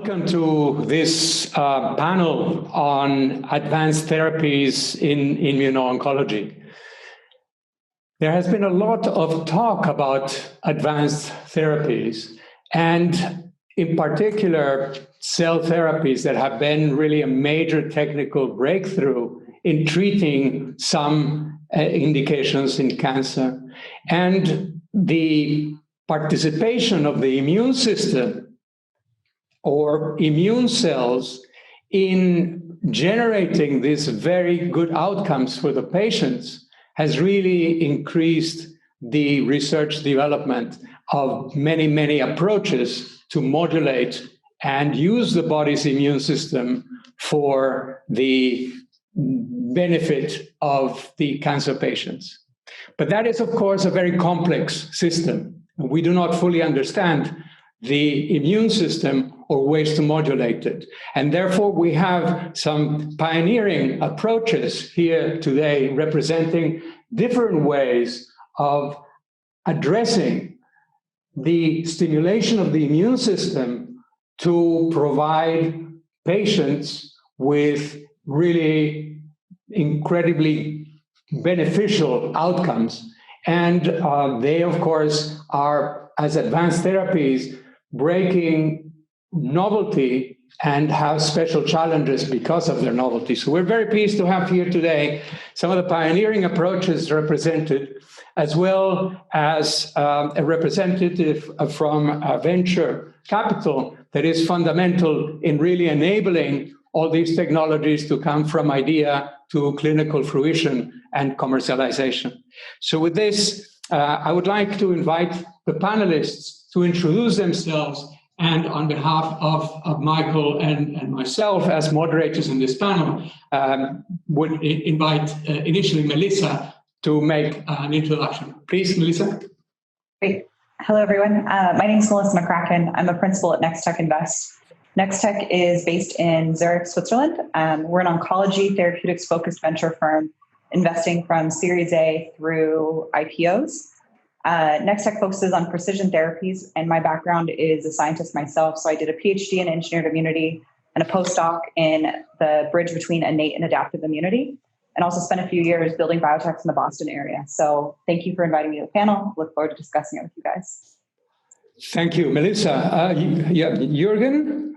welcome to this panel on advanced therapies in immuno-oncology. There has been a lot of talk about advanced therapies, and in particular, cell therapies that have been really a major technical breakthrough in treating some indications in cancer. And the participation of the immune system or immune cells in generating these very good outcomes for the patients has really increased the research development of many, many approaches to modulate and use the body's immune system for the benefit of the cancer patients. But that is, of course, a very complex system. We do not fully understand the immune system or ways to modulate it. And therefore, we have some pioneering approaches here today representing different ways of addressing the stimulation of the immune system to provide patients with really incredibly beneficial outcomes. And they, of course, are, as advanced therapies, breaking novelty and have special challenges because of their novelty. So we're very pleased to have here today some of the pioneering approaches represented, as well as a representative from venture capital that is fundamental in really enabling all these technologies to come from idea to clinical fruition and commercialization. So with this, I would like to invite the panelists to introduce themselves, and on behalf of Michael and myself as moderators in this panel, would invite initially Melissa to make an introduction. Please, Melissa. Great. Hello, everyone. My name is Melissa McCracken. I'm a principal at Nextech Invest. Nextech is based in Zurich, Switzerland. We're an oncology therapeutics-focused venture firm investing from Series A through IPOs. Nextech focuses on precision therapies, and my background is a scientist myself. So I did a PhD in engineered immunity and a postdoc in the bridge between innate and adaptive immunity, and also spent a few years building biotechs in the Boston area. So thank you for inviting me to the panel. Look forward to discussing it with you guys. Thank you, Melissa. Jürgen?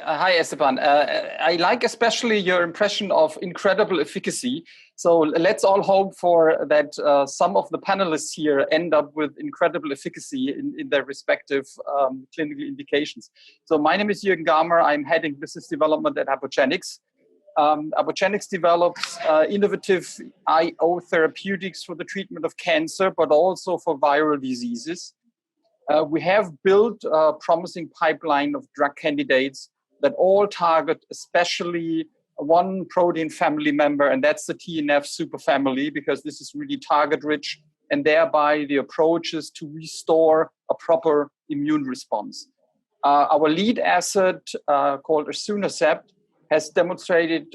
Hi, Esteban. I like especially your impression of incredible efficacy. So let's all hope for that some of the panelists here end up with incredible efficacy in their respective clinical indications. So my name is Jurgen Garmer. I'm heading business development at Apogenix. Apogenix develops innovative IO therapeutics for the treatment of cancer, but also for viral diseases. We have built a promising pipeline of drug candidates that all target especially one protein family member, and that's the TNF superfamily, because this is really target-rich, and thereby the approach is to restore a proper immune response. Our lead asset, called Asunacept, has demonstrated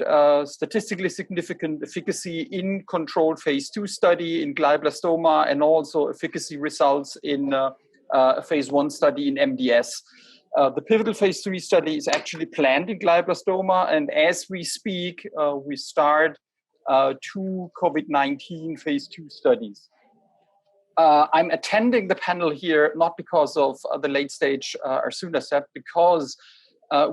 statistically significant efficacy in controlled phase 2 study in glioblastoma, and also efficacy results in a phase 1 study in MDS. The pivotal phase 3 study is actually planned in glioblastoma, and as we speak, we start 2 COVID-19 phase 2 studies. I'm attending the panel here not because of the late stage Asunacept, because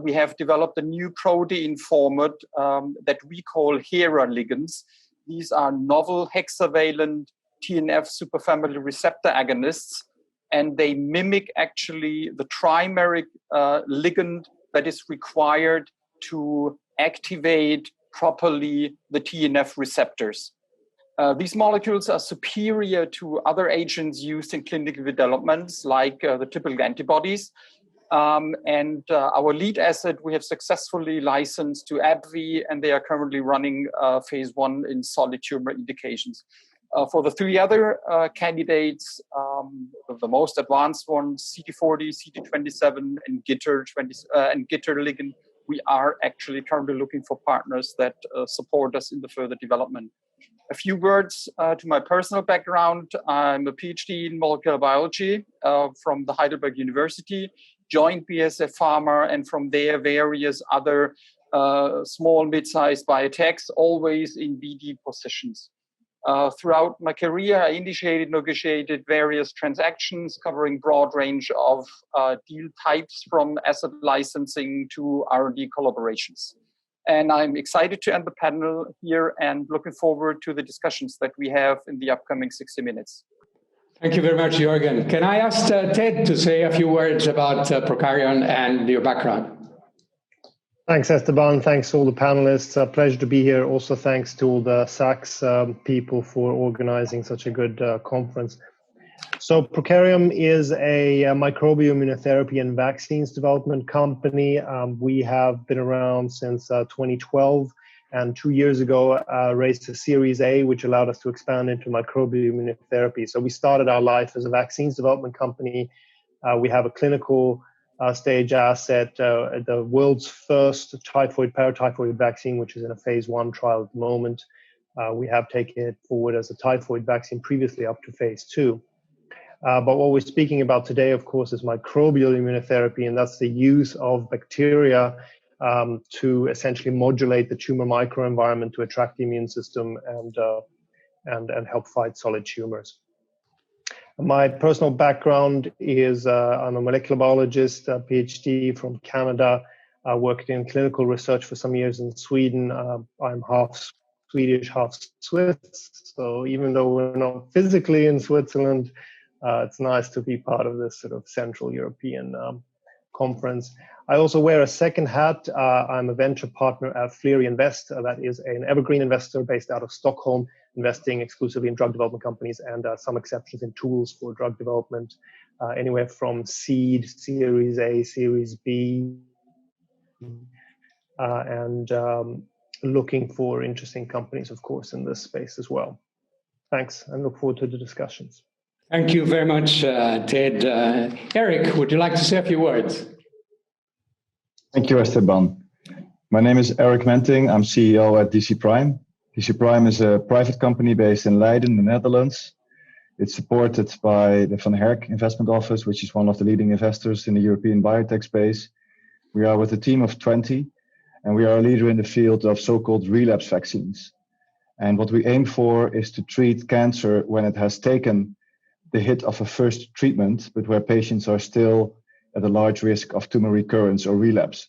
we have developed a new protein format that we call HERA ligands. These are novel hexavalent TNF superfamily receptor agonists, and they mimic actually the trimeric ligand that is required to activate properly the TNF receptors. These molecules are superior to other agents used in clinical developments, like the typical antibodies. And our lead asset we have successfully licensed to AbbVie, and they are currently running phase 1 in solid tumor indications. For the 3 other candidates, the most advanced ones, CD40, CD27, and GITR ligand, we are actually currently looking for partners that support us in the further development. A few words to my personal background. I'm a PhD in molecular biology from the Heidelberg University, joined BASF Pharma, and from there various other small, mid-sized biotechs, always in BD positions. Throughout my career, I negotiated various transactions covering broad range of deal types, from asset licensing to R&D collaborations. And I'm excited to end the panel here and looking forward to the discussions that we have in the upcoming 60 minutes. Thank you very much, Jürgen. Can I ask Ted to say a few words about Prokarium and your background? Thanks, Esteban. Thanks to all the panelists. A pleasure to be here. Also, thanks to all the SACS people for organizing such a good conference. So Prokarium is a microbial immunotherapy and vaccines development company. We have been around since 2012, and 2 years ago raised a Series A, which allowed us to expand into microbial immunotherapy. So we started our life as a vaccines development company. We have a clinical stage asset, the world's first typhoid, paratyphoid vaccine, which is in a phase 1 trial at the moment. We have taken it forward as a typhoid vaccine previously up to phase 2. But what we're speaking about today, of course, is microbial immunotherapy, and that's the use of bacteria to essentially modulate the tumor microenvironment to attract the immune system and help fight solid tumors. My personal background is I'm a molecular biologist, a PhD from Canada. I worked in clinical research for some years in Sweden. I'm half Swedish, half Swiss. So even though we're not physically in Switzerland, it's nice to be part of this sort of Central European conference. I also wear a second hat. I'm a venture partner at Flery Invest. That is an evergreen investor based out of Stockholm, investing exclusively in drug development companies and some exceptions in tools for drug development, anywhere from seed, Series A, Series B, and looking for interesting companies, of course, in this space as well. Thanks, and look forward to the discussions. Thank you very much, Ted. Erik, would you like to say a few words? Thank you, Esteban. My name is Erik Manting. I'm CEO at DCPrime. DCPrime is a private company based in Leiden, the Netherlands. It's supported by the Van Herk Investment Office, which is one of the leading investors in the European biotech space. We are with a team of 20, and we are a leader in the field of so-called relapse vaccines. And what we aim for is to treat cancer when it has taken the hit of a first treatment, but where patients are still at a large risk of tumor recurrence or relapse.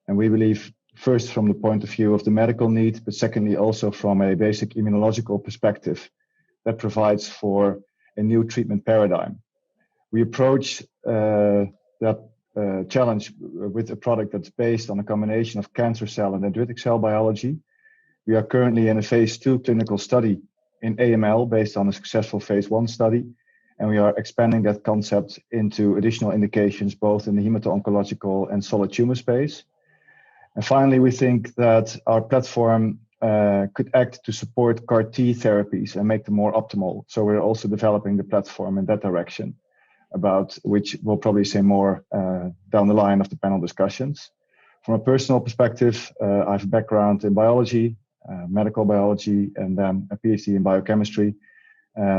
And we believe, first from the point of view of the medical need, but secondly also from a basic immunological perspective that provides for a new treatment paradigm. We approach that challenge with a product that's based on a combination of cancer cell and dendritic cell biology. We are currently in a phase 2 clinical study in AML based on a successful phase 1 study. And we are expanding that concept into additional indications, both in the hemato-oncological and solid tumor space. And finally, we think that our platform could act to support CAR T therapies and make them more optimal. So we're also developing the platform in that direction, about which we'll probably say more down the line of the panel discussions. From a personal perspective, I have a background in biology, medical biology, and then a PhD in biochemistry.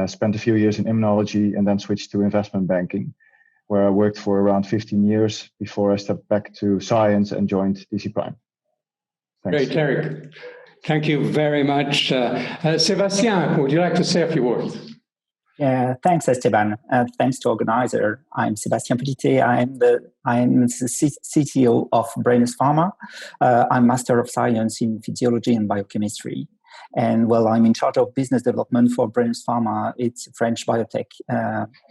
Spent a few years in immunology and then switched to investment banking, where I worked for around 15 years before I stepped back to science and joined DCPrime. Thanks. Great, Erik. Thank you very much. Sébastien, would you like to say a few words? Yeah, thanks, Esteban. Thanks to organizer. I'm Sébastien Petitet. I'm the CTO of Brainus Pharma. I'm Master of Science in Physiology and Biochemistry. And well, I'm in charge of business development for Brainus Pharma. It's a French biotech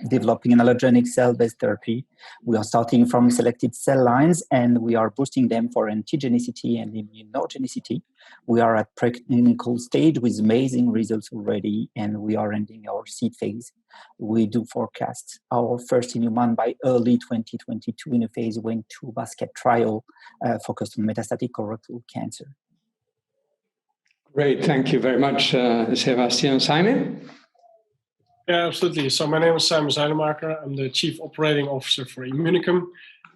developing an allogeneic cell-based therapy. We are starting from selected cell lines and we are boosting them for antigenicity and immunogenicity. We are at preclinical stage with amazing results already, and we are ending our seed phase. We do forecast our first in human by early 2022 in a phase 1/2 basket trial focused on metastatic colorectal cancer. Great, thank you very much, Sébastien. Sijme? Yeah, absolutely. So my name is Sijme Zeilemaker. I'm the Chief Operating Officer for Immunicum.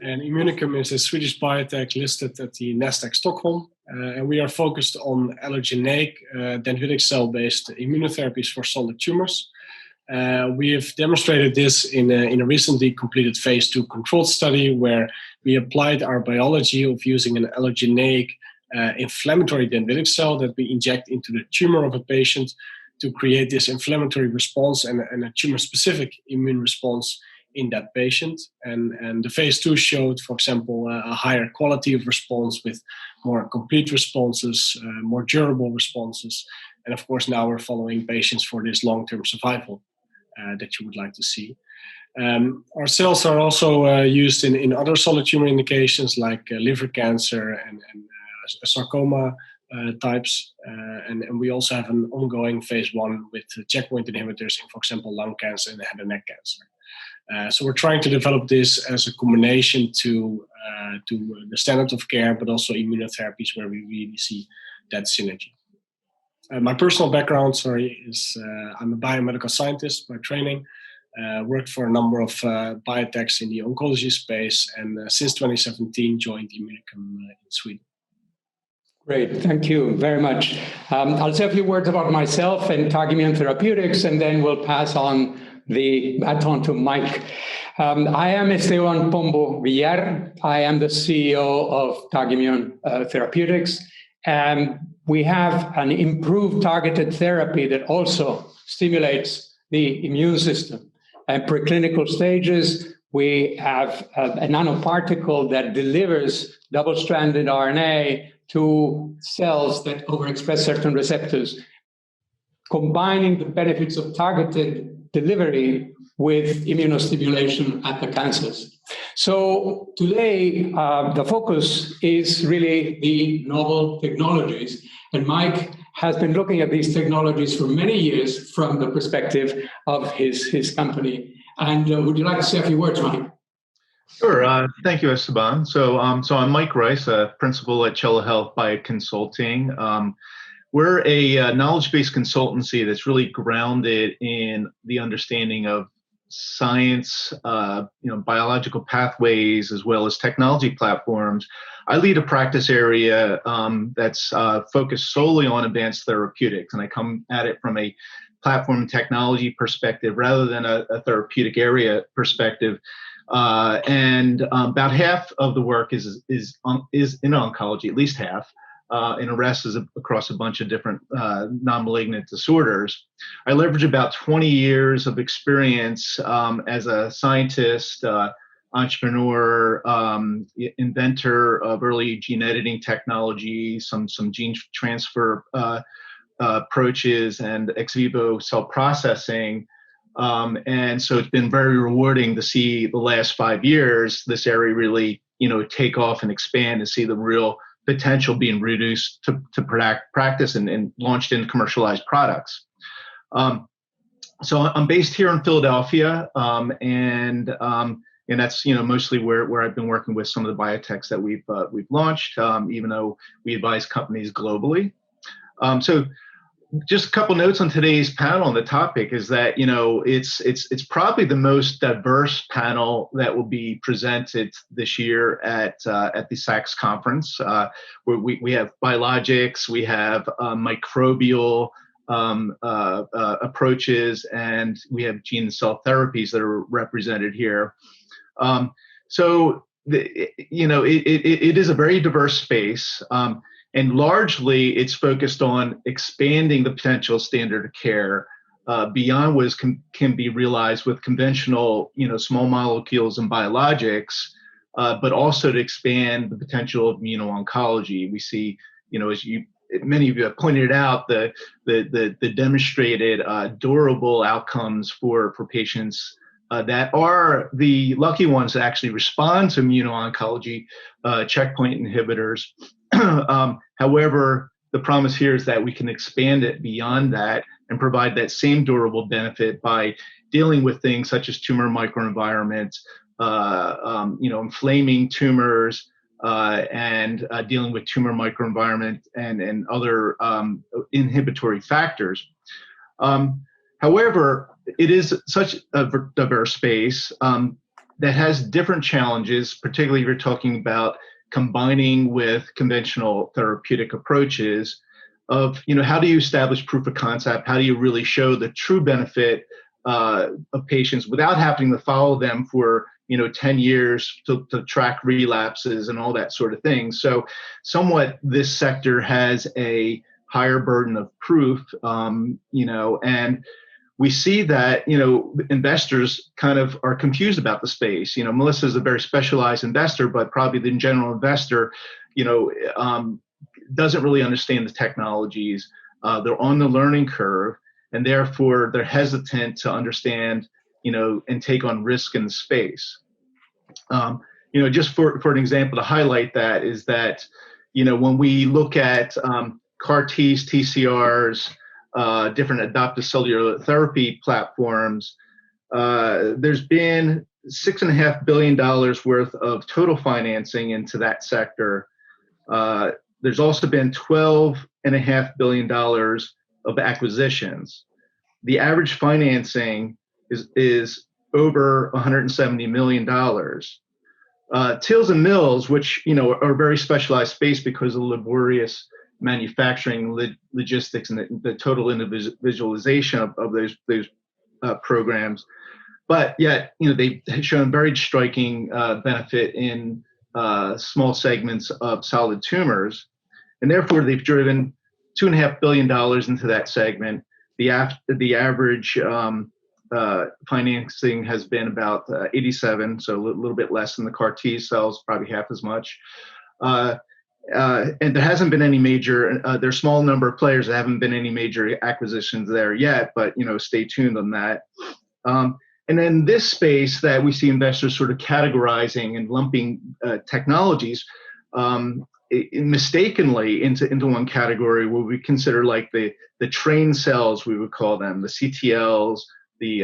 And Immunicum is a Swedish biotech listed at the Nextech Stockholm. And we are focused on allogeneic dendritic cell-based immunotherapies for solid tumors. We have demonstrated this in a recently completed phase 2 controlled study where we applied our biology of using an allogeneic inflammatory dendritic cell that we inject into the tumor of a patient to create this inflammatory response and a tumor-specific immune response in that patient. And the phase 2 showed, for example, a higher quality of response with more complete responses, more durable responses. And of course, now we're following patients for this long-term survival that you would like to see. Our cells are also used in other solid tumor indications like liver cancer and sarcoma types. And we also have an ongoing phase 1 with checkpoint inhibitors in, for example, lung cancer and head and neck cancer. So we're trying to develop this as a combination to the standard of care, but also immunotherapies where we really see that synergy. My personal background, is I'm a biomedical scientist by training. Worked for a number of biotechs in the oncology space, and since 2017 joined Immunicum in Sweden. Great, thank you very much. I'll say a few words about myself and TargImmune Therapeutics, and then we'll pass on the baton to Mike. I am Esteban Pombo-Villar. I am the CEO of TargImmune Therapeutics, and we have an improved targeted therapy that also stimulates the immune system. At preclinical stages, we have a nanoparticle that delivers double-stranded RNA to cells that overexpress certain receptors, combining the benefits of targeted delivery with immunostimulation at the cancers. So today, the focus is really the novel technologies. And Mike has been looking at these technologies for many years from the perspective of his company. And would you like to say a few words, Mike? Sure. Thank you, Esteban. So I'm Mike Rice, a principal at Cello Health BioConsulting. We're a knowledge-based consultancy that's really grounded in the understanding of science, biological pathways, as well as technology platforms. I lead a practice area that's focused solely on advanced therapeutics, and I come at it from a platform technology perspective rather than a therapeutic area perspective. And about half of the work is in oncology, at least half. And the rest is across a bunch of different non-malignant disorders. I leverage about 20 years of experience as a scientist, entrepreneur, inventor of early gene editing technology, some gene transfer approaches, and ex vivo cell processing. And so it's been very rewarding to see the last 5 years this area really, take off and expand and see the real potential being reduced to practice and launched into commercialized products. So I'm based here in Philadelphia, and that's mostly where I've been working with some of the biotechs that we've launched, even though we advise companies globally. So just a couple notes on today's panel on the topic is that it's probably the most diverse panel that will be presented this year at the SACS conference, where we have biologics, we have microbial approaches, and we have gene and cell therapies that are represented here. So it is a very diverse space. And largely, it's focused on expanding the potential standard of care beyond what can be realized with conventional, small molecules and biologics, but also to expand the potential of immuno-oncology. We see, as many of you have pointed out, the demonstrated durable outcomes for patients that are the lucky ones that actually respond to immuno-oncology checkpoint inhibitors. However, the promise here is that we can expand it beyond that and provide that same durable benefit by dealing with things such as tumor microenvironments, inflaming tumors, and dealing with tumor microenvironment and other inhibitory factors. However, it is such a diverse space that has different challenges, particularly if you're talking about combining with conventional therapeutic approaches of, how do you establish proof of concept? How do you really show the true benefit of patients without having to follow them for 10 years to track relapses and all that sort of thing. So somewhat this sector has a higher burden of proof, and we see that, investors kind of are confused about the space. Melissa is a very specialized investor, but probably the general investor, doesn't really understand the technologies. They're on the learning curve, and therefore they're hesitant to understand, and take on risk in the space. Just for an example to highlight that is that, when we look at CAR Ts, TCRs, different adoptive cellular therapy platforms, there's been $6.5 billion worth of total financing into that sector. There's also been $12.5 billion of acquisitions. The average financing is over $170 million. Tills and mills, which are a very specialized space because of the laborious manufacturing, logistics, and the total individualization of those programs, but yet they've shown very striking benefit in small segments of solid tumors, and therefore they've driven $2.5 billion into that segment. The average financing has been about 87, so a little bit less than the CAR T cells, probably half as much. And there hasn't been any major, there's a small number of players, there haven't been any major acquisitions there yet, but stay tuned on that. And then this space that we see investors sort of categorizing and lumping technologies mistakenly into one category, where we consider like the trained cells, we would call them, the CTLs, the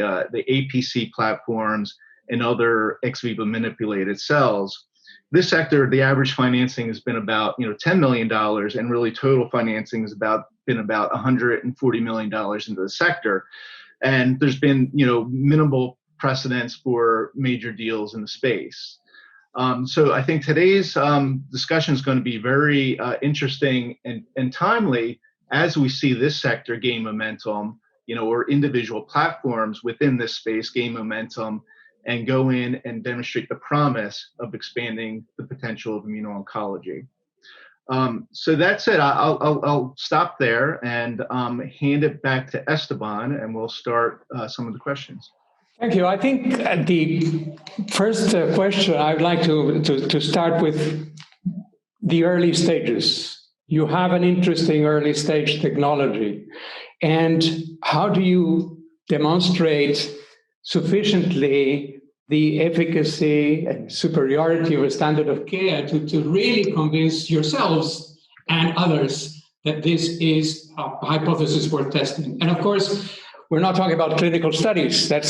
APC platforms, and other ex vivo manipulated cells. This sector, the average financing has been about $10 million, and really total financing has been about $140 million into the sector. And there's been minimal precedents for major deals in the space. So I think today's discussion is going to be very interesting and timely as we see this sector gain momentum, or individual platforms within this space gain momentum and go in and demonstrate the promise of expanding the potential of immuno-oncology. So that's it. I'll stop there and hand it back to Esteban, and we'll start some of the questions. Thank you. I think the first question I'd like to start with the early stages. You have an interesting early stage technology, and how do you demonstrate sufficiently the efficacy and superiority of a standard of care to really convince yourselves and others that this is a hypothesis worth testing? And of course, we're not talking about clinical studies. That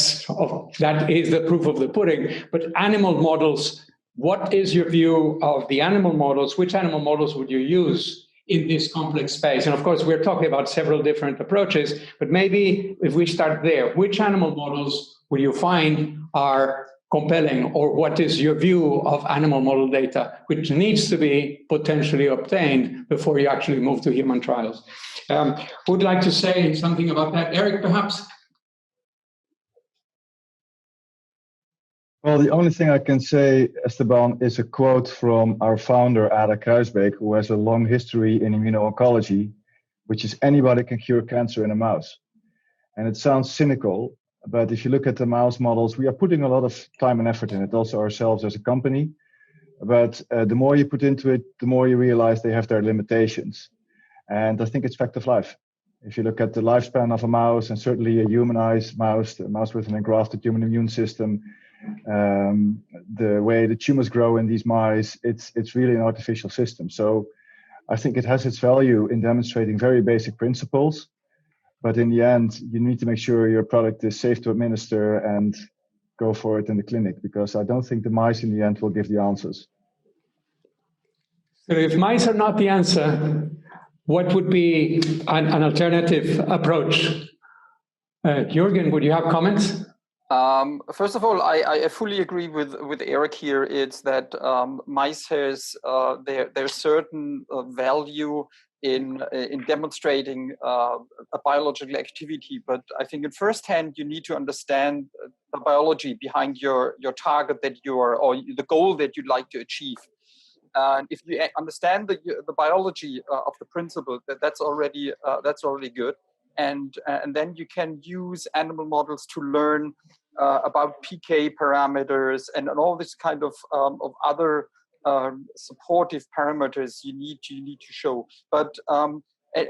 is the proof of the pudding. But animal models, what is your view of the animal models? Which animal models would you use in this complex space? And of course, we're talking about several different approaches, but maybe if we start there, which animal models will you find are compelling, or what is your view of animal model data, which needs to be potentially obtained before you actually move to human trials? Would like to say something about that, Erik, perhaps? Well, the only thing I can say, Esteban, is a quote from our founder, Ada Kruisbeek, who has a long history in immuno-oncology, which is anybody can cure cancer in a mouse. And it sounds cynical, but if you look at the mouse models, we are putting a lot of time and effort in it, also ourselves as a company. But the more you put into it, the more you realize they have their limitations. And I think it's fact of life. If you look at the lifespan of a mouse, and certainly a humanized mouse, a mouse with an engrafted human immune system, the way the tumors grow in these mice, it's really an artificial system. So I think it has its value in demonstrating very basic principles. But in the end, you need to make sure your product is safe to administer and go for it in the clinic, because I don't think the mice in the end will give the answers. So if mice are not the answer, what would be an alternative approach? Jürgen, would you have comments? First of all, I fully agree with Erik here. It's that mice has there's certain value in demonstrating a biological activity. But I think in first hand, you need to understand the biology behind your target that you are, or the goal that you'd like to achieve. And if you understand the biology of the principle, that's already good. And then you can use animal models to learn about PK parameters and all this kind of other supportive parameters you need to show. But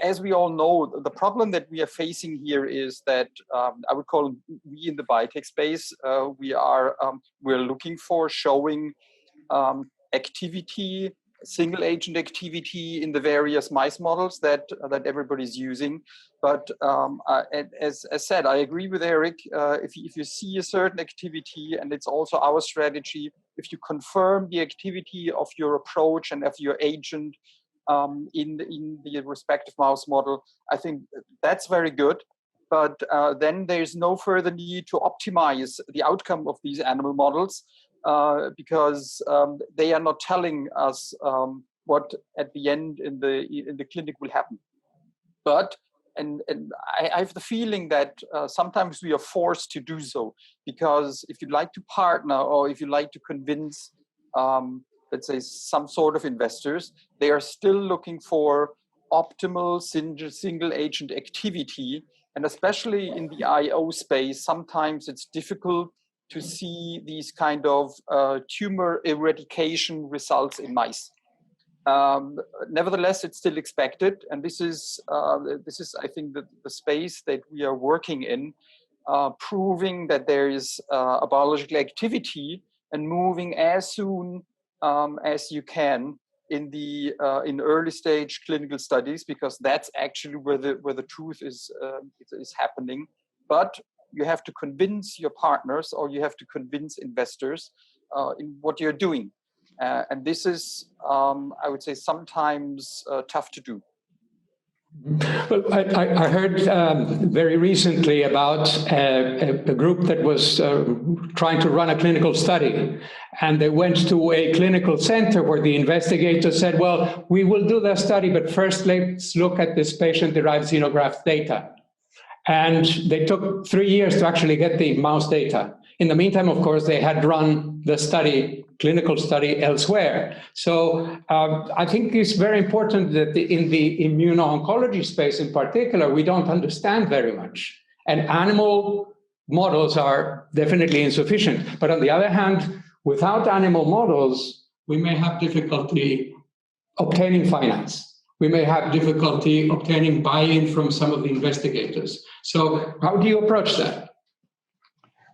as we all know, the problem that we are facing here is that I would call we in the biotech space, we're looking for showing activity, single agent activity in the various mice models that everybody's using. But as said, I agree with Erik. If you see a certain activity, and it's also our strategy, if you confirm the activity of your approach and of your agent in the respective mouse model, I think that's very good. But then there's no further need to optimize the outcome of these animal models because they are not telling us what at the end in the clinic will happen. But and I have the feeling that sometimes we are forced to do so, because if you'd like to partner or if you'd like to convince, let's say, some sort of investors, they are still looking for optimal single agent activity. And especially in the IO space, sometimes it's difficult to see these kind of tumor eradication results in mice. Nevertheless, it's still expected, and this is I think the space that we are working in, proving that there is a biological activity and moving as soon as you can in early stage clinical studies, because that's actually where the truth is happening. But you have to convince your partners, or you have to convince investors in what you're doing. And this is, I would say, sometimes tough to do. Well, I heard very recently about a group that was trying to run a clinical study. And they went to a clinical center where the investigator said, well, we will do the study, but first let's look at this patient-derived xenograft data. And they took 3 years to actually get the mouse data. In the meantime, of course, they had run the clinical study elsewhere. So I think it's very important that in the immuno-oncology space in particular, we don't understand very much. And animal models are definitely insufficient. But on the other hand, without animal models, we may have difficulty obtaining finance. We may have difficulty obtaining buy-in from some of the investigators. So how do you approach that?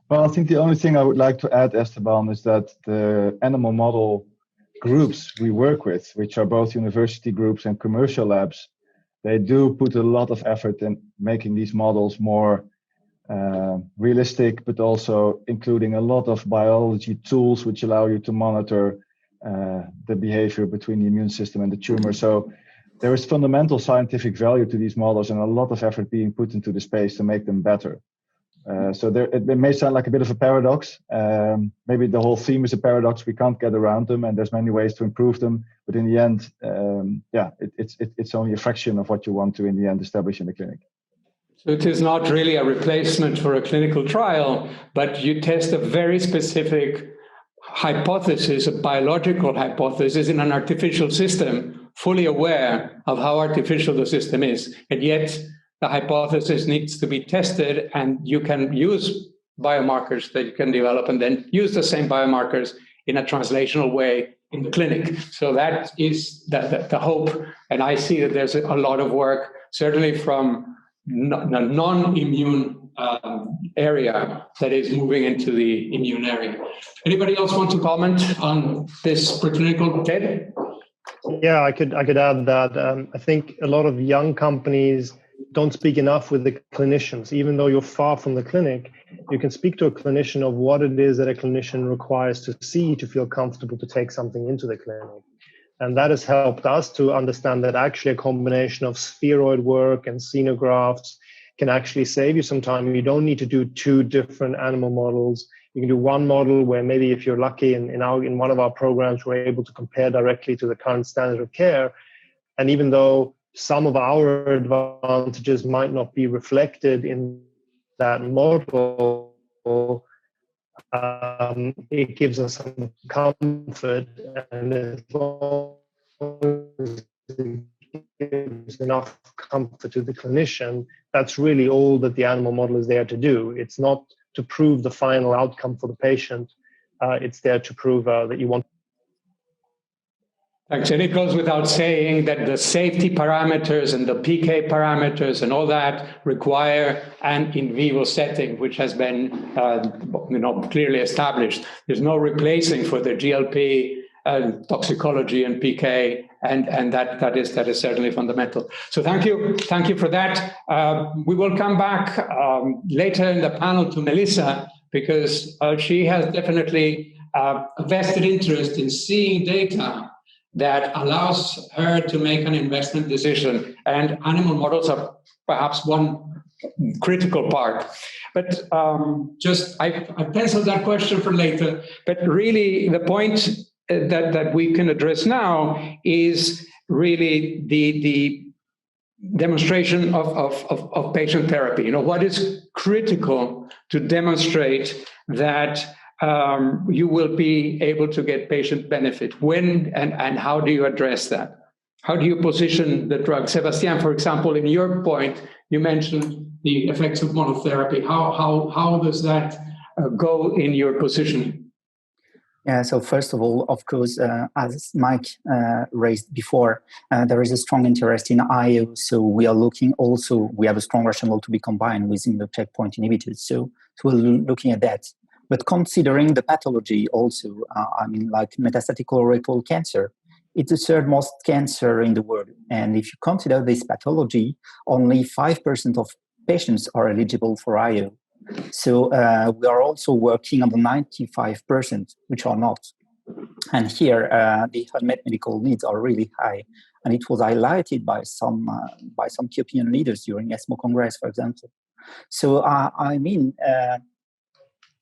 Well, I think the only thing I would like to add, Esteban, is that the animal model groups we work with, which are both university groups and commercial labs, they do put a lot of effort in making these models more realistic, but also including a lot of biology tools which allow you to monitor the behavior between the immune system and the tumor. So there is fundamental scientific value to these models and a lot of effort being put into the space to make them better. So it may sound like a bit of a paradox. Maybe the whole theme is a paradox. We can't get around them, and there's many ways to improve them. But in the end, it's only a fraction of what you want to, in the end, establish in the clinic. So it is not really a replacement for a clinical trial, but you test a very specific hypothesis, a biological hypothesis in an artificial system, fully aware of how artificial the system is. And yet the hypothesis needs to be tested, and you can use biomarkers that you can develop and then use the same biomarkers in a translational way in the clinic. So that is the hope. And I see that there's a lot of work, certainly from the non-immune area, that is moving into the immune area. Anybody else want to comment on this preclinical tip? Yeah, I could add that. I think a lot of young companies don't speak enough with the clinicians. Even though you're far from the clinic, you can speak to a clinician of what it is that a clinician requires to see to feel comfortable to take something into the clinic. And that has helped us to understand that actually a combination of spheroid work and xenografts can actually save you some time. You don't need to do 2 different animal models. You can do one model where maybe, if you're lucky, in one of our programs, we're able to compare directly to the current standard of care. And even though some of our advantages might not be reflected in that model, it gives us some comfort, and as long as it gives enough comfort to the clinician, that's really all that the animal model is there to do. It's not to prove the final outcome for the patient. It's there to prove that you want. Thanks. And it goes without saying that the safety parameters and the PK parameters and all that require an in vivo setting, which has been clearly established. There's no replacing for the GLP toxicology and PK, and that is certainly fundamental. So thank you for that. We will come back later in the panel to Melissa, because she has definitely a vested interest in seeing data that allows her to make an investment decision. And animal models are perhaps one critical part. But I penciled that question for later. But really, the point that we can address now is really the demonstration of patient therapy. What is critical to demonstrate that you will be able to get patient benefit? When and how do you address that? How do you position the drug? Sébastien, for example, in your point, you mentioned the effects of monotherapy. How does that go in your positioning? Yeah, so first of all, of course, as Mike raised before, there is a strong interest in IO. So we are looking also, we have a strong rationale to be combined with the checkpoint inhibitors. So we're looking at that. But considering the pathology also, like metastatic colorectal cancer, it's the third most cancer in the world. And if you consider this pathology, only 5% of patients are eligible for IO. So we are also working on the 95%, which are not. And here, the unmet medical needs are really high. And it was highlighted by some key opinion leaders during ESMO Congress, for example. So,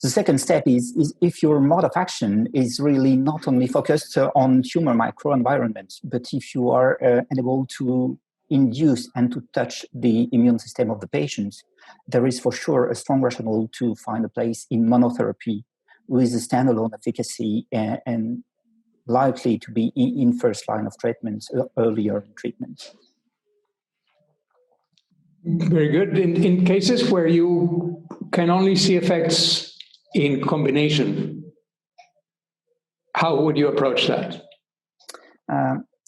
the second step is if your mode of action is really not only focused on tumor microenvironment, but if you are able to induce and to touch the immune system of the patient, there is for sure a strong rationale to find a place in monotherapy with a standalone efficacy and likely to be in first line of treatment, earlier in treatment. Very good. In cases where you can only see effects in combination, how would you approach that?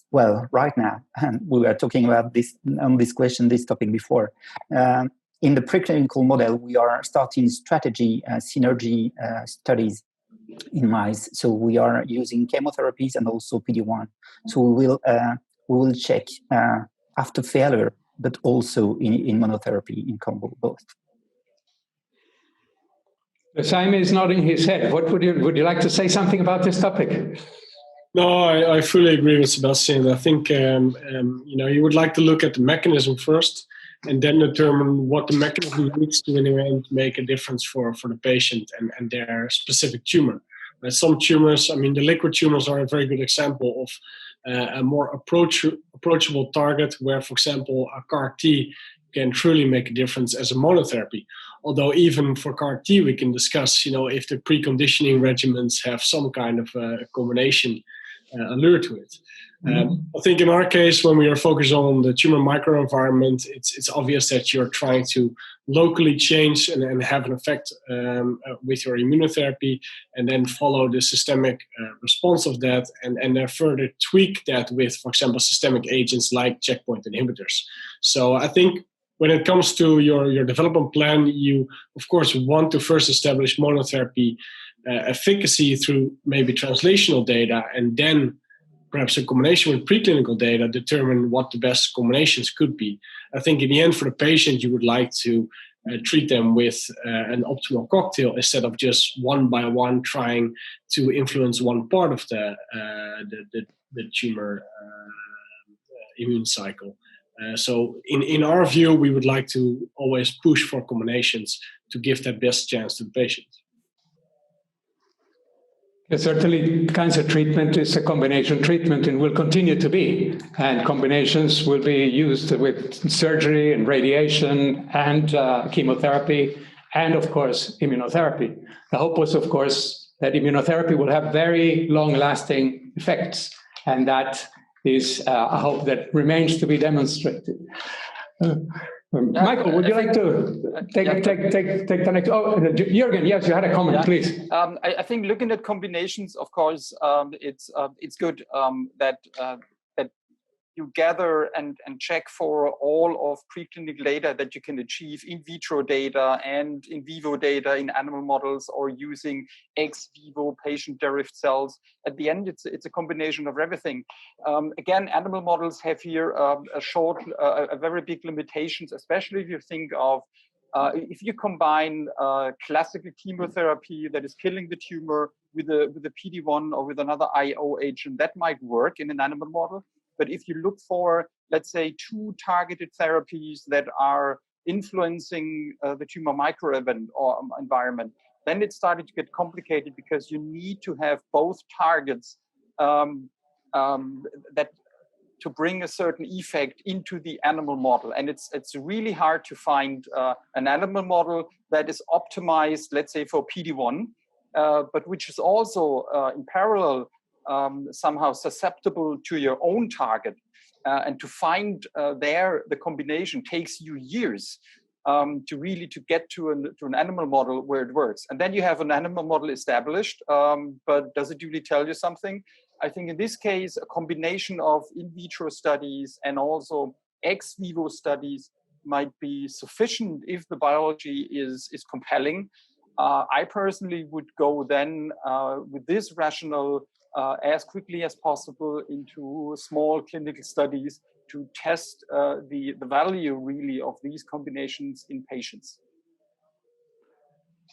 Well, right now, we were talking about this topic before. In the preclinical model, we are starting strategy synergy studies in mice. So we are using chemotherapies and also PD-1. So we will check after failure, but also in monotherapy in combo both. Sijme is nodding his head. What would you like to say something about this topic? No, I fully agree with Sébastien. I think you would like to look at the mechanism first, and then determine what the mechanism needs to in the end make a difference for the patient and their specific tumor. Some tumors, the liquid tumors are a very good example of a more approachable target where, for example, a CAR-T can truly make a difference as a monotherapy. Although even for CAR-T, we can discuss, if the preconditioning regimens have some kind of combination allure to it. I think in our case, when we are focused on the tumor microenvironment, it's obvious that you're trying to locally change and have an effect with your immunotherapy, and then follow the systemic response of that, and then further tweak that with, for example, systemic agents like checkpoint inhibitors. So I think when it comes to your development plan, you, of course, want to first establish monotherapy efficacy through maybe translational data, and then perhaps in combination with preclinical data, determine what the best combinations could be. I think in the end, for the patient, you would like to treat them with an optimal cocktail instead of just one by one trying to influence one part of the tumor immune cycle. So in our view, we would like to always push for combinations to give that best chance to the patient. Certainly, cancer treatment is a combination treatment and will continue to be. And combinations will be used with surgery and radiation and chemotherapy and, of course, immunotherapy. The hope was, of course, that immunotherapy will have very long-lasting effects. And that is a hope that remains to be demonstrated. Michael, would you like to take the next? Oh, Jürgen, yes, you had a comment, please. I think looking at combinations, of course, it's good that you gather and check for all of preclinical data that you can achieve, in vitro data and in vivo data in animal models, or using ex vivo patient-derived cells. At the end, it's a combination of everything. Again, animal models have here a very big limitations, especially if you think of if you combine classical chemotherapy that is killing the tumor with a PD-1 or with another IO agent, that might work in an animal model. But if you look for, let's say, 2 targeted therapies that are influencing the tumor microenvironment or environment, then it started to get complicated, because you need to have both targets that to bring a certain effect into the animal model. And it's really hard to find an animal model that is optimized, let's say, for PD-1, but which is also in parallel somehow susceptible to your own target. And to find the combination takes you years to get to an animal model where it works. And then you have an animal model established, but does it really tell you something? I think in this case, a combination of in vitro studies and also ex vivo studies might be sufficient if the biology is compelling. I personally would go then with this rationale as quickly as possible into small clinical studies to test the value really of these combinations in patients.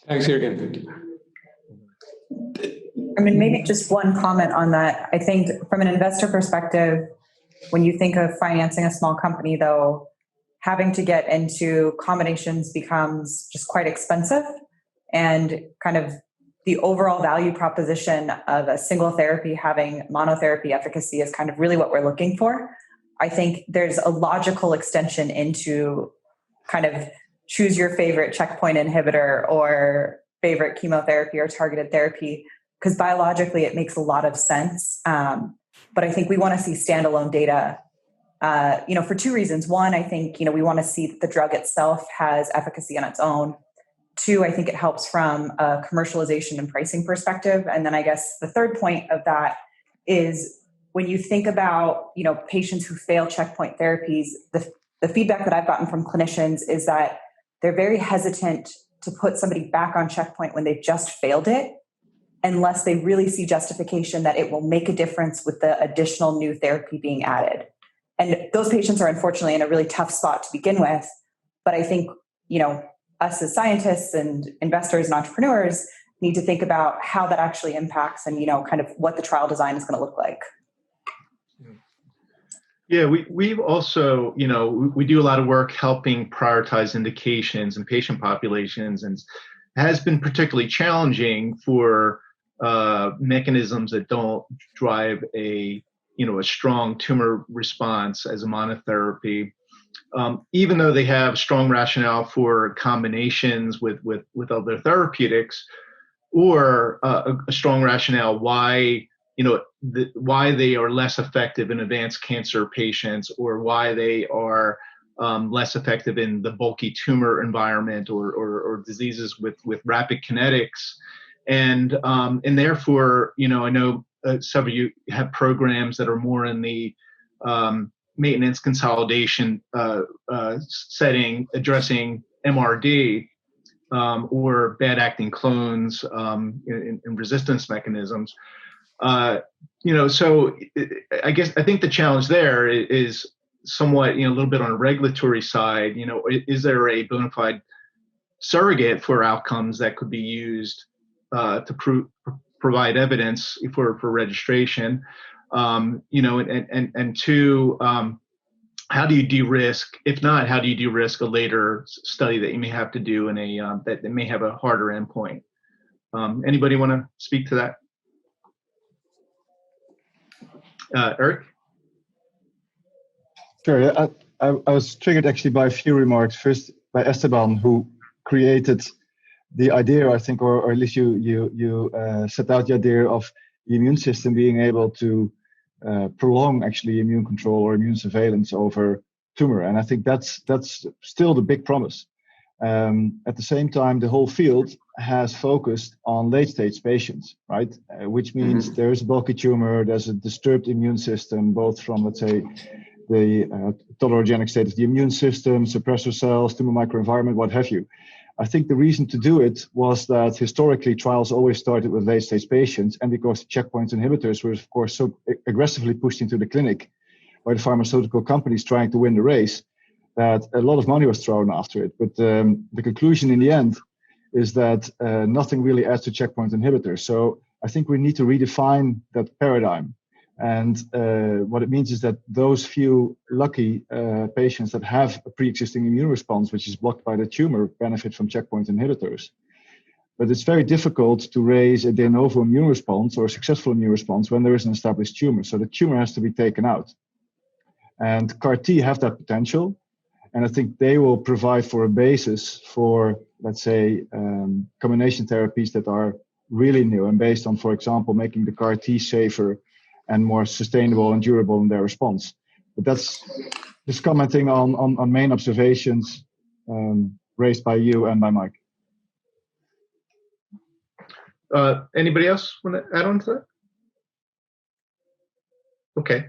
Thanks, Jürgen. I mean, maybe just one comment on that. I think from an investor perspective, when you think of financing a small company, though, having to get into combinations becomes just quite expensive, and kind of the overall value proposition of a single therapy having monotherapy efficacy is kind of really what we're looking for. I think there's a logical extension into kind of choose your favorite checkpoint inhibitor or favorite chemotherapy or targeted therapy, because biologically it makes a lot of sense. But I think we want to see standalone data, for 2 reasons. One, I think, we want to see that the drug itself has efficacy on its own. 2, I think it helps from a commercialization and pricing perspective. And then I guess the third point of that is when you think about, patients who fail checkpoint therapies, the feedback that I've gotten from clinicians is that they're very hesitant to put somebody back on checkpoint when they've just failed it, unless they really see justification that it will make a difference with the additional new therapy being added. And those patients are unfortunately in a really tough spot to begin with. But I think, us as scientists and investors and entrepreneurs need to think about how that actually impacts and, kind of what the trial design is going to look like. Yeah, we've also, we do a lot of work helping prioritize indications and patient populations, and has been particularly challenging for mechanisms that don't drive a strong tumor response as a monotherapy. Even though they have strong rationale for combinations with other therapeutics, or a strong rationale why they are less effective in advanced cancer patients, or why they are less effective in the bulky tumor environment or diseases with rapid kinetics, and therefore I know some of you have programs that are more in the maintenance consolidation setting, addressing MRD or bad acting clones and resistance mechanisms. So I think the challenge there is somewhat, a little bit on a regulatory side. Is there a bona fide surrogate for outcomes that could be used to provide evidence for registration? And 2, how do you de-risk? If not, how do you de-risk a later study that you may have to do in that may have a harder endpoint? Anybody want to speak to that? Erik? Sure. I was triggered actually by a few remarks. First, by Esteban, who created the idea, I think, or at least you set out the idea of the immune system being able to prolong actually immune control or immune surveillance over tumor, and I think that's still the big promise. At the same time, the whole field has focused on late-stage patients, right? Which means there's a bulky tumor, there's a disturbed immune system, both from, let's say, the tolerogenic state of the immune system, suppressor cells, tumor microenvironment, what have you. I think the reason to do it was that historically trials always started with late-stage patients, and because the checkpoint inhibitors were, of course, so aggressively pushed into the clinic by the pharmaceutical companies trying to win the race, that a lot of money was thrown after it. But the conclusion in the end is that nothing really adds to checkpoint inhibitors. So I think we need to redefine that paradigm. And what it means is that those few lucky patients that have a pre-existing immune response, which is blocked by the tumor, benefit from checkpoint inhibitors. But it's very difficult to raise a de novo immune response or a successful immune response when there is an established tumor. So the tumor has to be taken out. And CAR-T have that potential. And I think they will provide for a basis for, let's say, combination therapies that are really new and based on, for example, making the CAR-T safer and more sustainable and durable in their response. But that's just commenting on main observations raised by you and by Mike. Anybody else want to add on to that? Okay.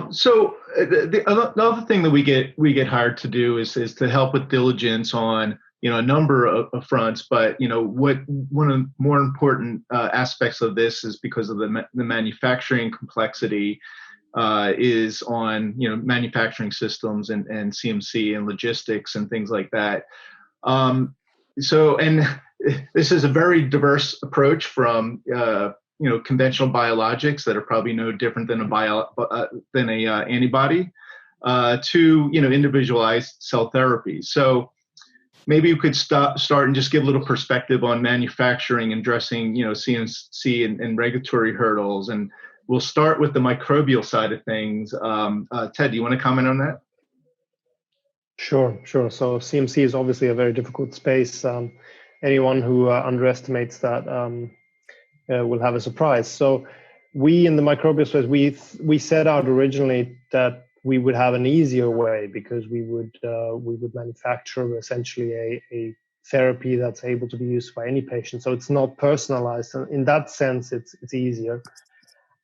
So another thing that we get hired to do is to help with diligence on a number of fronts, but what one of the more important aspects of this is because of the manufacturing complexity is on manufacturing systems and CMC and logistics and things like that. So this is a very diverse approach from conventional biologics that are probably no different than a antibody to individualized cell therapy. So maybe you could start and just give a little perspective on manufacturing and addressing CMC and regulatory hurdles. And we'll start with the microbial side of things. Ted, do you want to comment on that? Sure. So CMC is obviously a very difficult space. Anyone who underestimates that will have a surprise. So we in the microbial space, we set out originally that we would have an easier way because we would manufacture essentially a therapy that's able to be used by any patient. So it's not personalized. And in that sense, it's easier.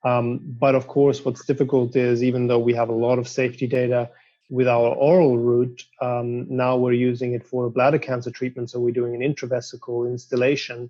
But of course, what's difficult is even though we have a lot of safety data with our oral route, now we're using it for bladder cancer treatment. So we're doing an intravesical instillation,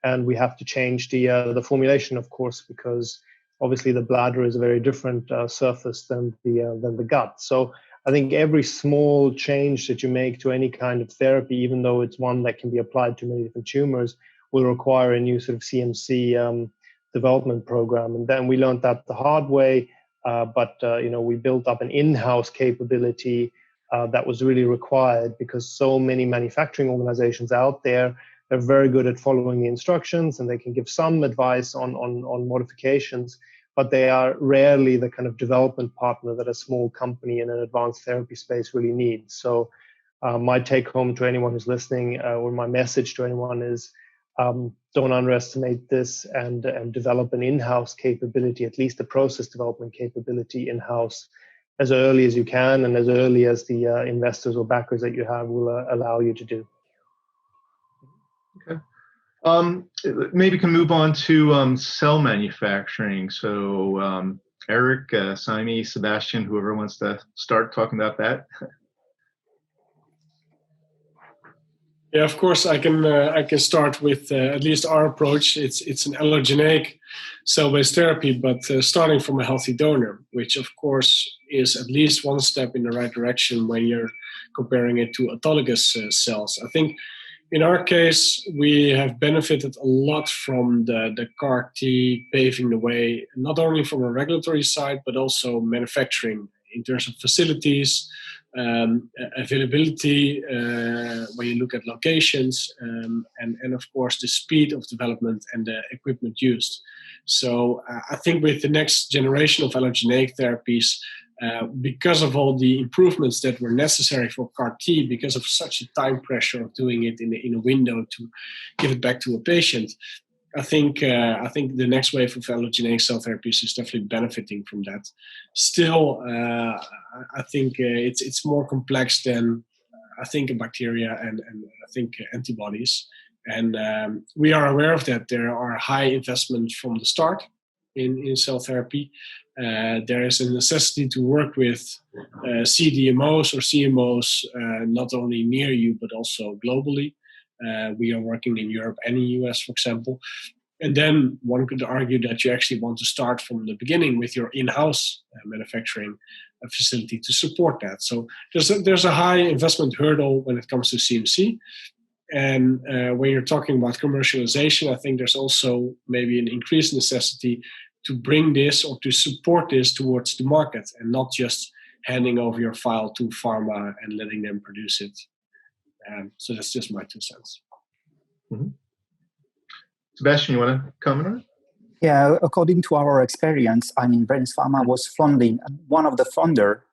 and we have to change the formulation, of course, because obviously the bladder is a very different surface than the gut. So I think every small change that you make to any kind of therapy, even though it's one that can be applied to many different tumors, will require a new sort of CMC development program. And then we learned that the hard way, but we built up an in-house capability that was really required because so many manufacturing organizations out there, they're very good at following the instructions and they can give some advice on modifications, but they are rarely the kind of development partner that a small company in an advanced therapy space really needs. So my take home to anyone who's listening, or my message to anyone is don't underestimate this and develop an in-house capability, at least a process development capability in-house as early as you can and as early as the investors or backers that you have will allow you to do. Okay. Maybe can move on to cell manufacturing. So Erik, Sijme, Sébastien, whoever wants to start talking about that. Yeah, of course, I can start with at least our approach. It's an allogeneic cell-based therapy, but starting from a healthy donor, which of course is at least one step in the right direction when you're comparing it to autologous cells. I think in our case, we have benefited a lot from the CAR-T paving the way, not only from a regulatory side, but also manufacturing in terms of facilities, availability, when you look at locations, and of course the speed of development and the equipment used. So I think with the next generation of allogeneic therapies, because of all the improvements that were necessary for CAR T, because of such a time pressure of doing it in a window to give it back to a patient, I think the next wave of allogeneic cell therapies is definitely benefiting from that. Still, I think it's more complex than I think bacteria and I think antibodies. And we are aware of that. There are high investments from the start in cell therapy. There is a necessity to work with CDMOs or CMOs, not only near you, but also globally. We are working in Europe and in the US, for example. And then one could argue that you actually want to start from the beginning with your in-house manufacturing facility to support that. So there's a high investment hurdle when it comes to CMC. And when you're talking about commercialization, I think there's also maybe an increased necessity to bring this or to support this towards the market and not just handing over your file to pharma and letting them produce it. So that's just my 2 cents. Mm-hmm. Sébastien, you want to comment on it? Yeah, according to our experience, Brainus Pharma was funding, one of the founder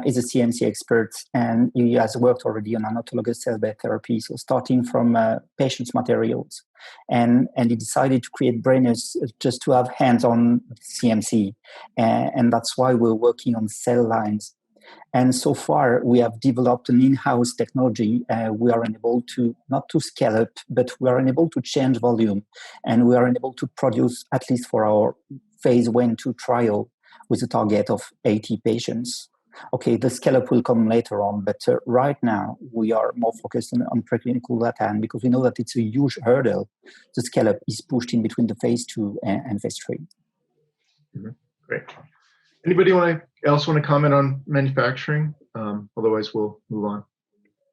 is a CMC expert, and he has worked already on an autologous cell-based therapy, so starting from patients' materials. And he decided to create Brenus just to have hands-on CMC, and that's why we're working on cell lines. And so far, we have developed an in-house technology. We are enabled to, not to scale up, but we are enabled to change volume. And we are enabled to produce, at least for our phase 1-2 trial, with a target of 80 patients. Okay, the scale-up will come later on, but right now, we are more focused on preclinical data, and because we know that it's a huge hurdle, the scale-up is pushed in between the phase 2 and phase 3. Mm-hmm. Great. Anybody else want to comment on manufacturing? Otherwise, we'll move on.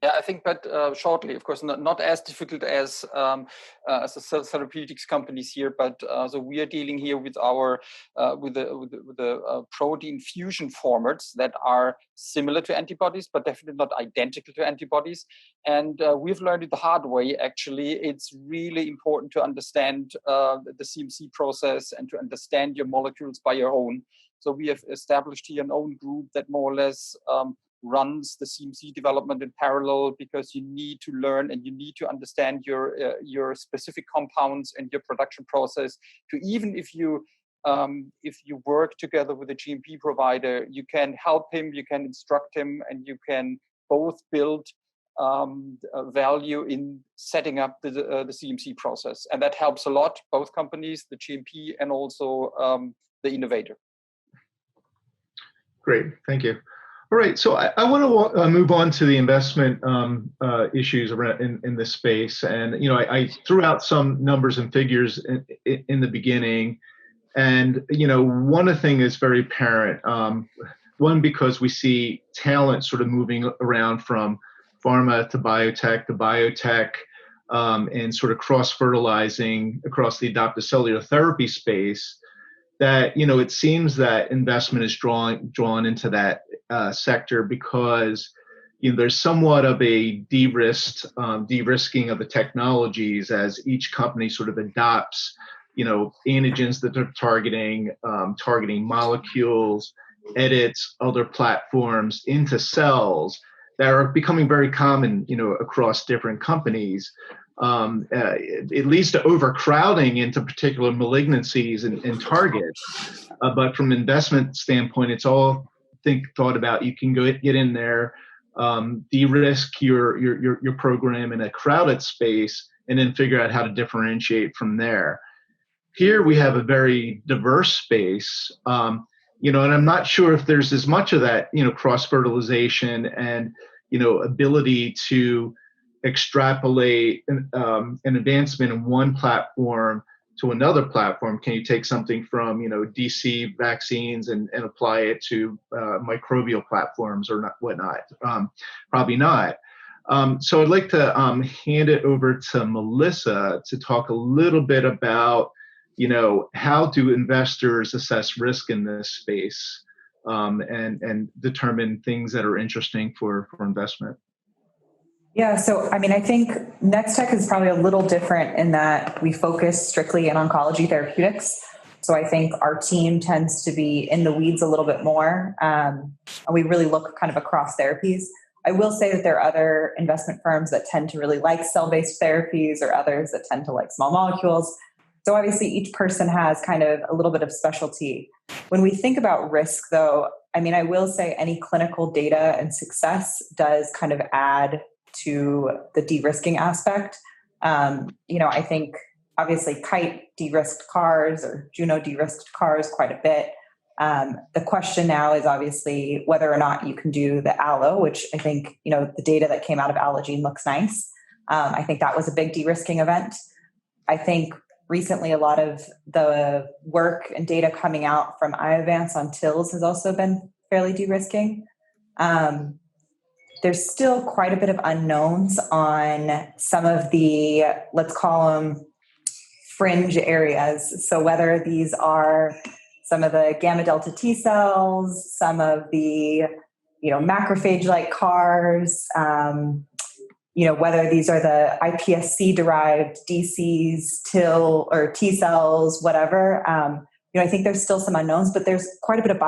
Yeah, I think, but shortly, of course, not as difficult as the therapeutics companies here, but so we are dealing here with our with the protein fusion formats that are similar to antibodies, but definitely not identical to antibodies. And we've learned it the hard way. Actually, it's really important to understand the CMC process and to understand your molecules by your own. So we have established here an own group that more or less runs the CMC development in parallel, because you need to learn and you need to understand your specific compounds and your production process. To even if you work together with a GMP provider, you can help him, you can instruct him, and you can both build value in setting up the CMC process, and that helps a lot. Both companies, the GMP and also the innovator. Great, thank you. All right, so I want to move on to the investment issues around in this space, and I threw out some numbers and figures in the beginning, and one thing is very apparent. One, because we see talent sort of moving around from pharma to biotech, and sort of cross-fertilizing across the adaptive cellular therapy space. That it seems that investment is drawn into that sector because there's somewhat of a de-risking of the technologies as each company sort of adopts antigens that they're targeting molecules, edits other platforms into cells that are becoming very common across different companies. It leads to overcrowding into particular malignancies and targets. But from an investment standpoint, it's all thought about. You can get in there, de-risk your program in a crowded space, and then figure out how to differentiate from there. Here we have a very diverse space, and I'm not sure if there's as much of that, cross-fertilization and ability to extrapolate an advancement in one platform to another platform. Can you take something from DC vaccines and apply it to microbial platforms or not, whatnot? Probably not. So I'd like to hand it over to Melissa to talk a little bit about how do investors assess risk in this space and determine things that are interesting for investment. Yeah, so I think Nextech is probably a little different in that we focus strictly in oncology therapeutics. So I think our team tends to be in the weeds a little bit more. And we really look kind of across therapies. I will say that there are other investment firms that tend to really like cell-based therapies or others that tend to like small molecules. So obviously each person has kind of a little bit of specialty. When we think about risk though, I mean, I will say any clinical data and success does kind of add to the de-risking aspect. I think obviously Kite de-risked cars or Juno de-risked cars quite a bit. The question now is obviously whether or not you can do the allo, which I think, the data that came out of Allogene looks nice. I think that was a big de-risking event. I think recently a lot of the work and data coming out from Iovance on TILs has also been fairly de-risking. There's still quite a bit of unknowns on some of the, let's call them fringe areas. So whether these are some of the gamma delta T cells, some of the, macrophage-like CARs, whether these are the iPSC-derived DCs, TIL, or T cells, whatever. I think there's still some unknowns, but there's quite a bit of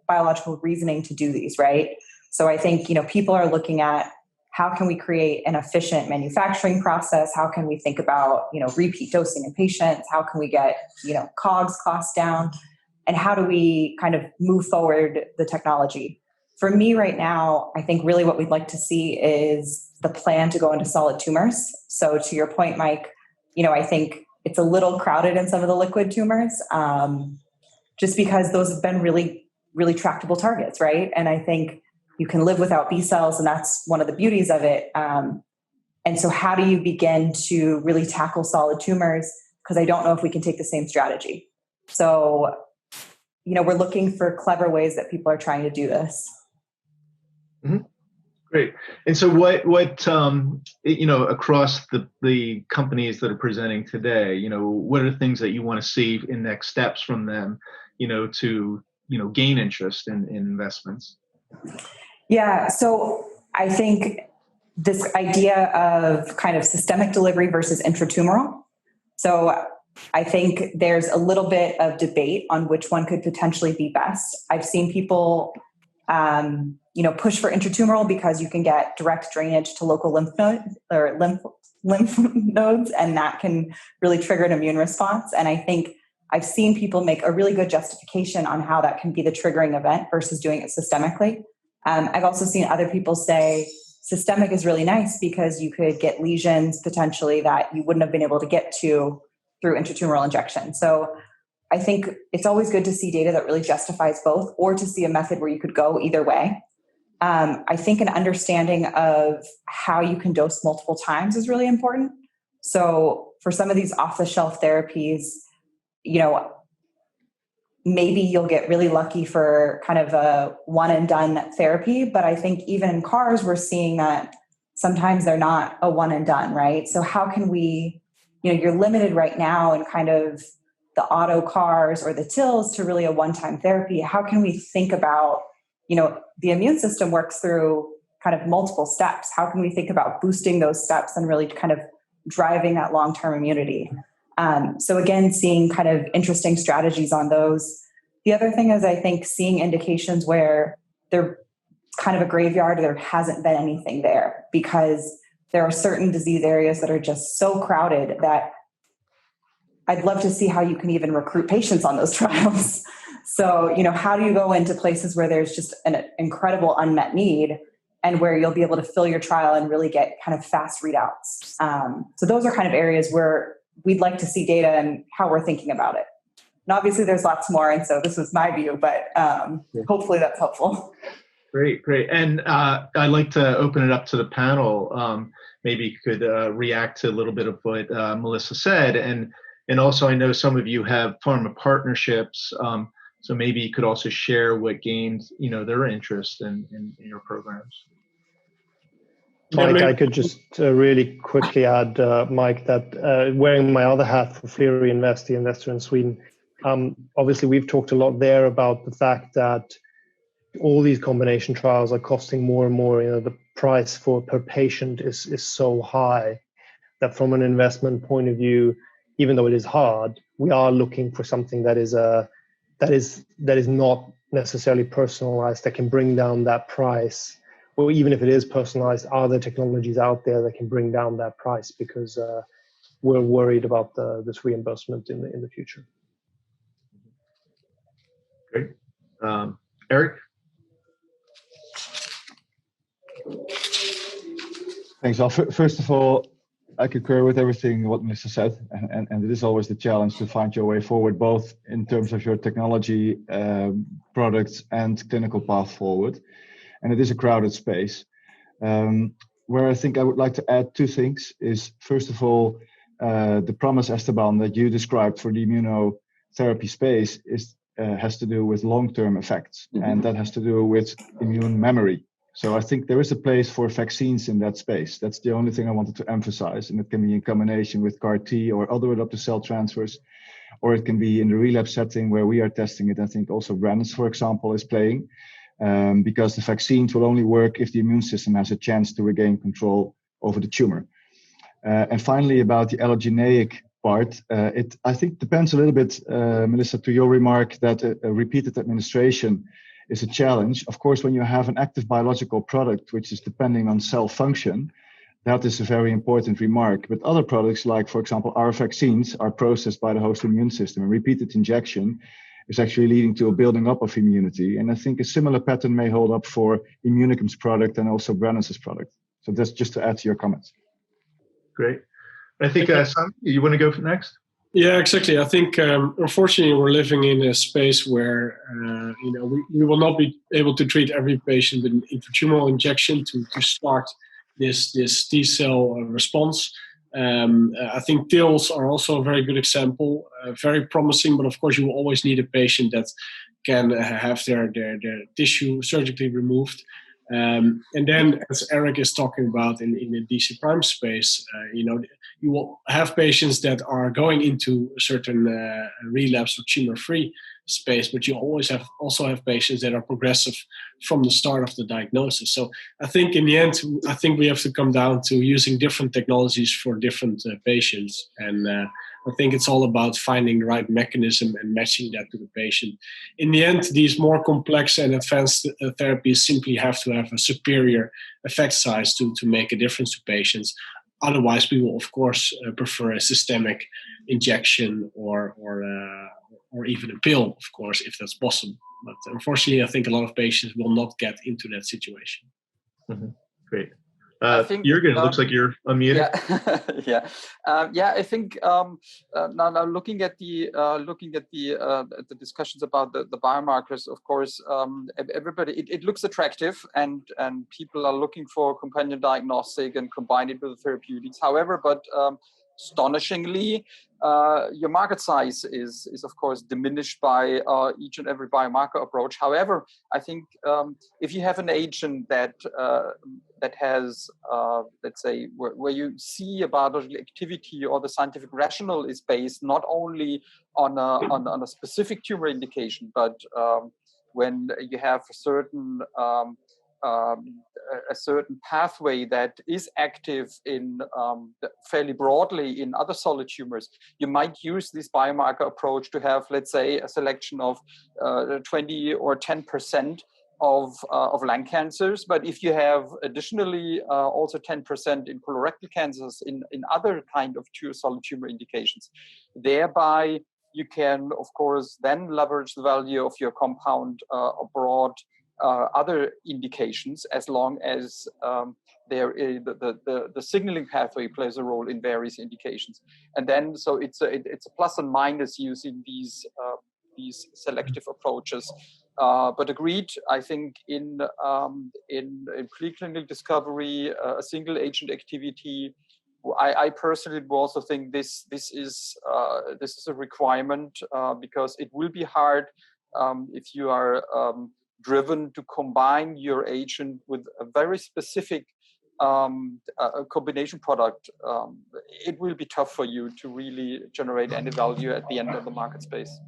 biological reasoning to do these, right? So I think, people are looking at how can we create an efficient manufacturing process? How can we think about, repeat dosing in patients? How can we get, COGS costs down? And how do we kind of move forward the technology? For me right now, I think really what we'd like to see is the plan to go into solid tumors. So to your point, Mike, I think it's a little crowded in some of the liquid tumors, just because those have been really, really tractable targets, right? And I think you can live without B cells, and that's one of the beauties of it. And so how do you begin to really tackle solid tumors? Because I don't know if we can take the same strategy. So, we're looking for clever ways that people are trying to do this. Mm-hmm. Great. And so what across the companies that are presenting today, what are the things that you want to see in next steps from them, to, gain interest in investments? Yeah. So I think this idea of kind of systemic delivery versus intratumoral. So I think there's a little bit of debate on which one could potentially be best. I've seen people push for intratumoral because you can get direct drainage to local lymph nodes, and that can really trigger an immune response. And I think I've seen people make a really good justification on how that can be the triggering event versus doing it systemically. I've also seen other people say systemic is really nice because you could get lesions potentially that you wouldn't have been able to get to through intratumoral injection. So I think it's always good to see data that really justifies both, or to see a method where you could go either way. I think an understanding of how you can dose multiple times is really important. So for some of these off-the-shelf therapies, maybe you'll get really lucky for kind of a one and done therapy. But I think even in CARs, we're seeing that sometimes they're not a one and done, right? So how can we, you're limited right now in kind of the auto CARs or the TILs to really a one-time therapy. How can we think about, the immune system works through kind of multiple steps. How can we think about boosting those steps and really kind of driving that long-term immunity? So again, seeing kind of interesting strategies on those. The other thing is I think seeing indications where they're kind of a graveyard, there hasn't been anything there, because there are certain disease areas that are just so crowded that I'd love to see how you can even recruit patients on those trials. So, how do you go into places where there's just an incredible unmet need and where you'll be able to fill your trial and really get kind of fast readouts? So those are kind of areas where we'd like to see data and how we're thinking about it. And obviously there's lots more. And so this was my view, but hopefully that's helpful. Great. And I'd like to open it up to the panel. Maybe you could react to a little bit of what Melissa said. And also I know some of you have pharma partnerships. So maybe you could also share what gained, their interest in your programs. Mike, I could just really quickly add, Mike, that wearing my other hat for Flery Invest, the investor in Sweden, obviously we've talked a lot there about the fact that all these combination trials are costing more and more. The price per patient is so high that from an investment point of view, even though it is hard, we are looking for something that is not necessarily personalized, that can bring down that price. Or even if it is personalized, are there technologies out there that can bring down that price? Because we're worried about this reimbursement in the future. Great. Erik? Thanks. Well, first of all, I concur with everything what Mr. said, and it is always the challenge to find your way forward, both in terms of your technology, products, and clinical path forward. And it is a crowded space. Where I think I would like to add two things is, first of all, the promise, Esteban, that you described for the immunotherapy space has to do with long-term effects, and that has to do with immune memory. So I think there is a place for vaccines in that space. That's the only thing I wanted to emphasize, and it can be in combination with CAR-T or other adoptive cell transfers, or it can be in the relapse setting where we are testing it. I think also Branus, for example, is playing. Because the vaccines will only work if the immune system has a chance to regain control over the tumor. And finally, about the allogeneic part, it I think depends a little bit, Melissa, to your remark that a repeated administration is a challenge. Of course, when you have an active biological product which is depending on cell function, that is a very important remark. But other products, like for example, our vaccines, are processed by the host immune system, and repeated injection is actually leading to a building up of immunity. And I think a similar pattern may hold up for Immunicum's product and also Brenus's product. So that's just to add to your comments. Great. I think, Sam, you want to go next? Yeah, exactly. I think, unfortunately, we're living in a space where, we will not be able to treat every patient with an intratumoral injection to start this T-cell response. I think TILs are also a very good example, very promising, but of course you will always need a patient that can have their tissue surgically removed. And then, as Erik is talking about in the DCPrime space, you will have patients that are going into a certain relapse or tumor-free space, but you also have patients that are progressive from the start of the diagnosis. So I think in the end, I think we have to come down to using different technologies for different patients. And I think it's all about finding the right mechanism and matching that to the patient. In the end, these more complex and advanced therapies simply have to have a superior effect size to make a difference to patients. Otherwise, we will, of course, prefer a systemic injection or even a pill, of course, if that's possible. But unfortunately, I think a lot of patients will not get into that situation. Mm-hmm. Great. Jürgen, it looks like you're unmuted. I think now looking at the discussions about the biomarkers, of course, everybody it looks attractive, and people are looking for companion diagnostic and combine it with therapeutics. However, but astonishingly, your market size is of course diminished by each and every biomarker approach. However, I think if you have an agent that has, let's say, where you see a biological activity or the scientific rationale is based not only on a specific tumor indication, but when you have a certain pathway that is active in fairly broadly in other solid tumors, you might use this biomarker approach to have, let's say, a selection of 20 or 10% of lung cancers. But if you have additionally also 10% in colorectal cancers in other kind of solid tumor indications, thereby you can, of course, then leverage the value of your compound abroad other indications, as long as the signaling pathway plays a role in various indications. And then, so it's a plus and minus using these selective approaches. But agreed, I think in preclinical discovery, a single agent activity, I personally also think this is a requirement because it will be hard if you are driven to combine your agent with a very specific combination product. It will be tough for you to really generate any value at the end of the market space.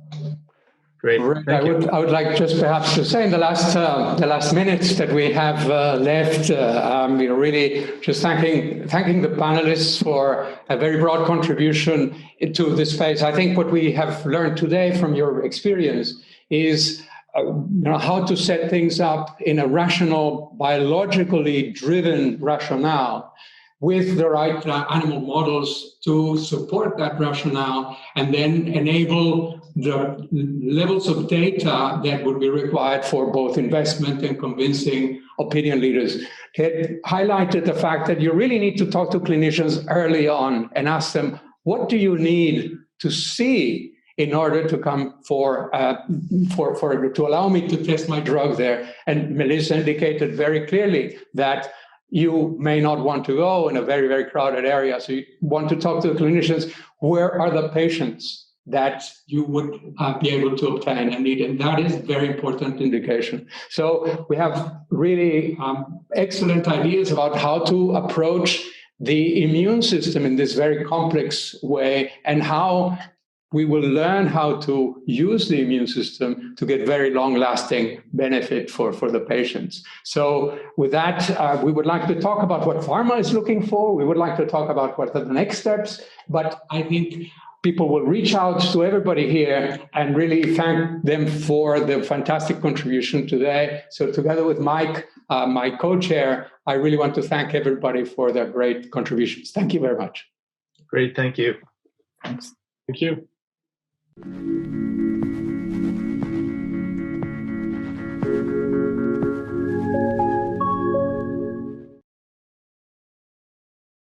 Great. I would like just perhaps to say in the last minutes that we have left, really just thanking the panelists for a very broad contribution to this phase. I think what we have learned today from your experience is how to set things up in a rational, biologically driven rationale with the right animal models to support that rationale, and then enable the levels of data that would be required for both investment and convincing opinion leaders. It highlighted the fact that you really need to talk to clinicians early on and ask them, what do you need to see in order to come to allow me to test my drug there? And Melissa indicated very clearly that you may not want to go in a very, very crowded area. So you want to talk to the clinicians. Where are the patients that you would be able to obtain and need? And that is a very important indication. So we have really excellent ideas about how to approach the immune system in this very complex way, and how we will learn how to use the immune system to get very long-lasting benefit for the patients. So with that, we would like to talk about what pharma is looking for. We would like to talk about what are the next steps, but I think people will reach out to everybody here and really thank them for the fantastic contribution today. So together with Mike, my co-chair, I really want to thank everybody for their great contributions. Thank you very much. Great, thank you. Thanks. Thank you.